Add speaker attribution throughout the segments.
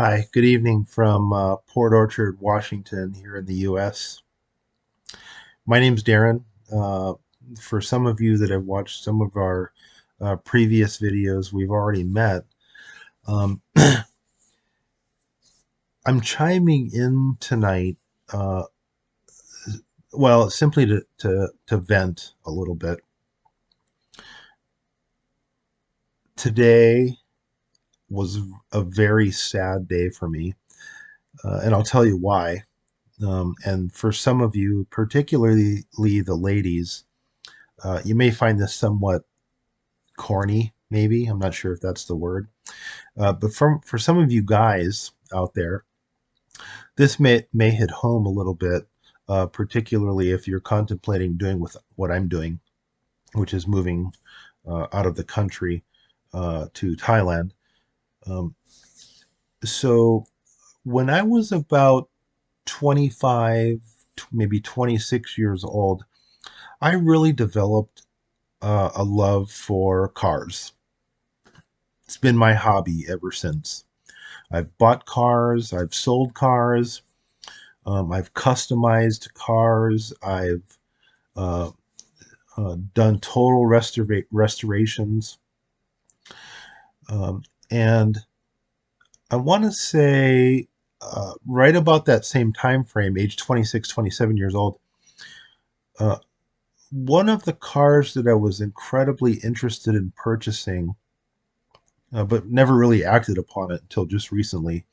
Speaker 1: Hi, good evening from Port Orchard, Washington, here in the U.S. My name's Darren. For some of you that have watched some of our previous videos, we've already met. Um, I'm chiming in tonight, uh, well, simply to vent a little bit. Today was a very sad day for me, and I'll tell you why. And for some of you, particularly the ladies, you may find this somewhat corny, maybe. I'm not sure if that's the word. But for some of you guys out there, this may hit home a little bit, particularly if you're contemplating doing with what I'm doing, which is moving out of the country to Thailand. Um, so when I was about 25, maybe 26 years old, I really developed a love for cars. It's been my hobby ever since. I've bought cars, I've sold cars, I've customized cars, I've uh, done total restorations. And I want to say right about that same time frame, age 26, 27 years old, uh, one of the cars that I was incredibly interested in purchasing, but never really acted upon it until just recently,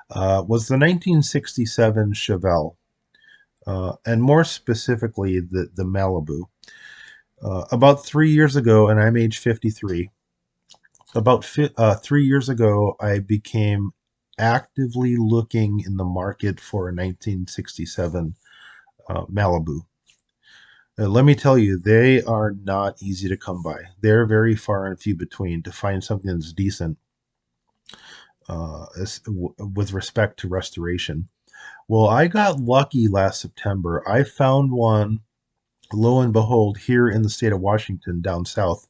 Speaker 1: was the 1967 Chevelle. And more specifically, the Malibu. About 3 years ago, and I'm age 53, about 3 years ago, I became actively looking in the market for a 1967 Malibu. Let me tell you, they are not easy to come by. They're very far and few between to find something that's decent with respect to restoration. Well, I got lucky last September. I found one, lo and behold, here in the state of Washington, down south,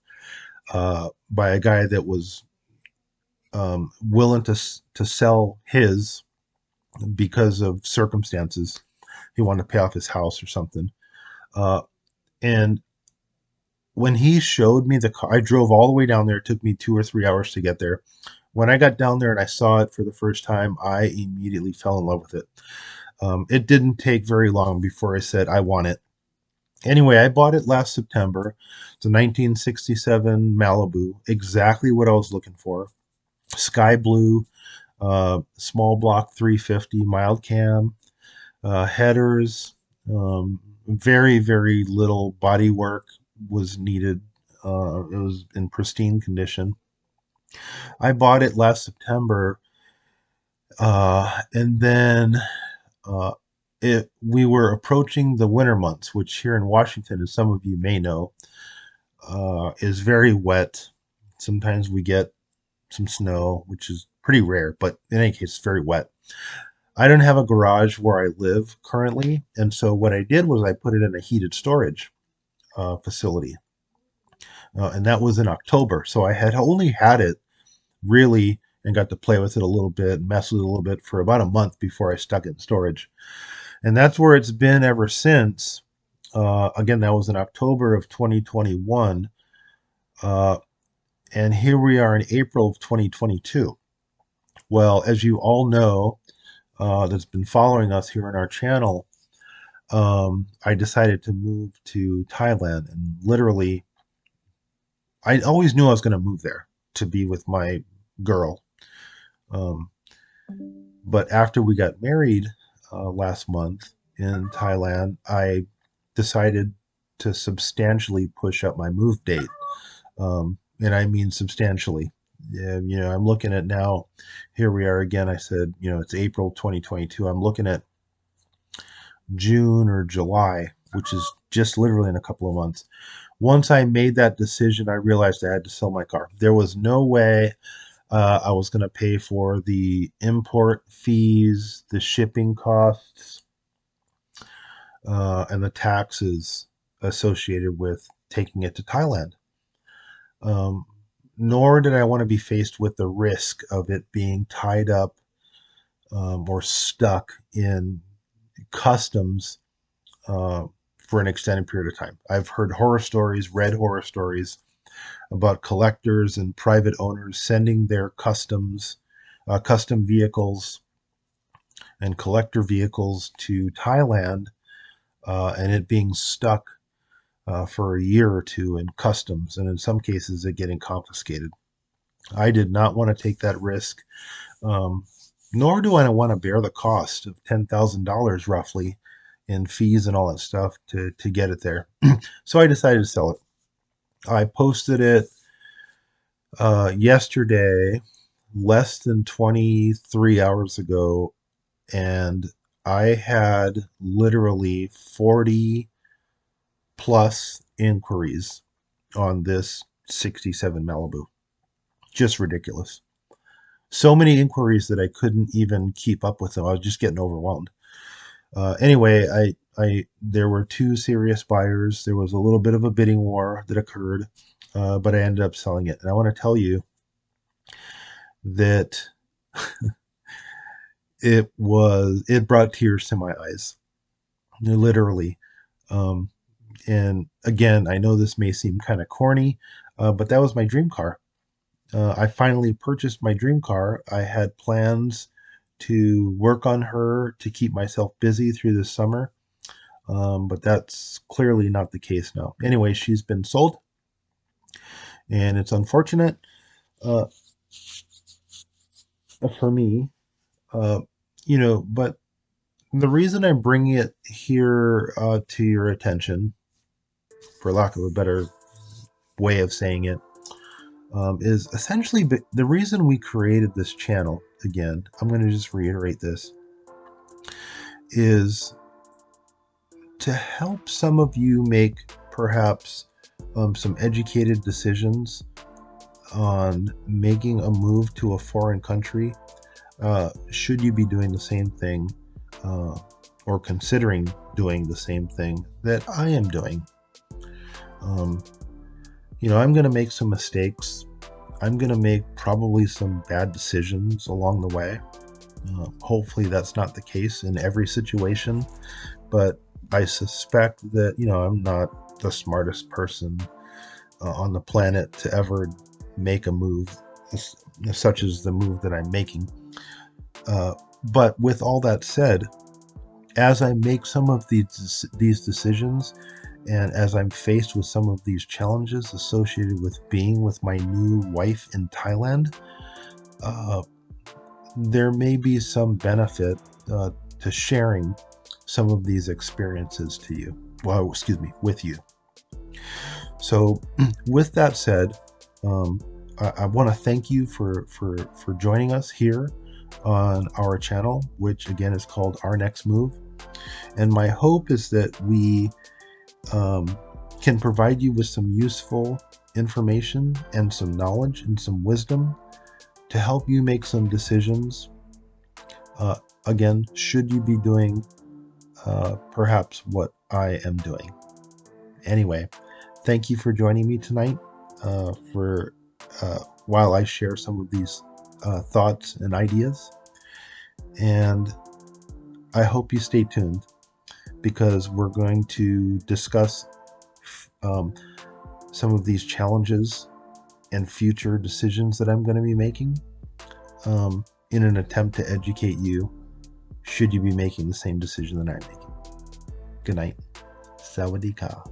Speaker 1: by a guy that was willing to sell his because of circumstances. He wanted to pay off his house or something. Uh, and when he showed me the car, I drove all the way down there. It took me 2 or 3 hours to get there. When I got down there and I saw it for the first time, I immediately fell in love with it. It didn't take very long before I said, I want it. Anyway, I bought it last September. It's a 1967 Malibu, exactly what I was looking for. Sky blue, small block 350, mild cam, headers, very, very little body work was needed. It was in pristine condition. I bought it last September, and then uh, we were approaching the winter months, which here in Washington, as some of you may know, is very wet. Sometimes we get some snow, which is pretty rare, but in any case, it's very wet. I don't have a garage where I live currently, and so what I did was I put it in a heated storage facility, and that was in October. So I had only had it really and got to play with it a little bit, mess with it a little bit for about a month before I stuck it in storage, and that's where it's been ever since. Again, that was in October of 2021, uh, and here we are in April of 2022. Well, as you all know, that's been following us here on our channel, I decided to move to Thailand, and literally, I always knew I was going to move there to be with my girl. Um, but after we got married last month in Thailand, I decided to substantially push up my move date. And I mean substantially. Yeah, I'm looking at now, here we are again. I said, it's April 2022. I'm looking at June or July, which is just literally in a couple of months. Once I made that decision, I realized I had to sell my car. There was no way I was going to pay for the import fees, the shipping costs, and the taxes associated with taking it to Thailand. Um, Nor did I want to be faced with the risk of it being tied up or stuck in customs uh, for an extended period of time. I've heard horror stories, read horror stories about collectors and private owners sending their custom vehicles and collector vehicles to Thailand, and it being stuck for a year or two in customs, and in some cases, it getting confiscated. I did not want to take that risk, um, nor do I want to bear the cost of $10,000 roughly in fees and all that stuff to get it there. So I decided to sell it. I posted it yesterday, less than 23 hours ago, and I had literally 40 plus inquiries on this 67 Malibu. Just ridiculous. So many inquiries that I couldn't even keep up with them. I was just getting overwhelmed. Anyway, there were two serious buyers. There was a little bit of a bidding war that occurred, but I ended up selling it. And I want to tell you that it brought tears to my eyes, literally. Um, and again, I know this may seem kind of corny, but that was my dream car. I finally purchased my dream car. I had plans to work on her to keep myself busy through the summer, but that's clearly not the case now. Anyway, she's been sold, and it's unfortunate uh, for me, uh, but the reason I'm bringing it here to your attention, for lack of a better way of saying it, is essentially the reason we created this channel. Again, I'm going to just reiterate this, is to help some of you make perhaps some educated decisions on making a move to a foreign country, should you be doing the same thing, or considering doing the same thing that I am doing. I'm going to make some mistakes. I'm going to make probably some bad decisions along the way. Hopefully that's not the case in every situation, but I suspect that, I'm not the smartest person on the planet to ever make a move such as the move that I'm making. But with all that said, as I make some of these decisions, and as I'm faced with some of these challenges associated with being with my new wife in Thailand, there may be some benefit to sharing some of these experiences to you. Well, excuse me, with you. So, with that said, I want to thank you for joining us here on our channel, which again is called OurNextMove. And my hope is that we can provide you with some useful information and some knowledge and some wisdom to help you make some decisions. Again, should you be doing perhaps what I am doing. Anyway, thank you for joining me tonight while I share some of these thoughts and ideas. And I hope you stay tuned, because we're going to discuss some of these challenges and future decisions that I'm going to be making in an attempt to educate you, should you be making the same decision that I'm making. Good night. Sawadee ka.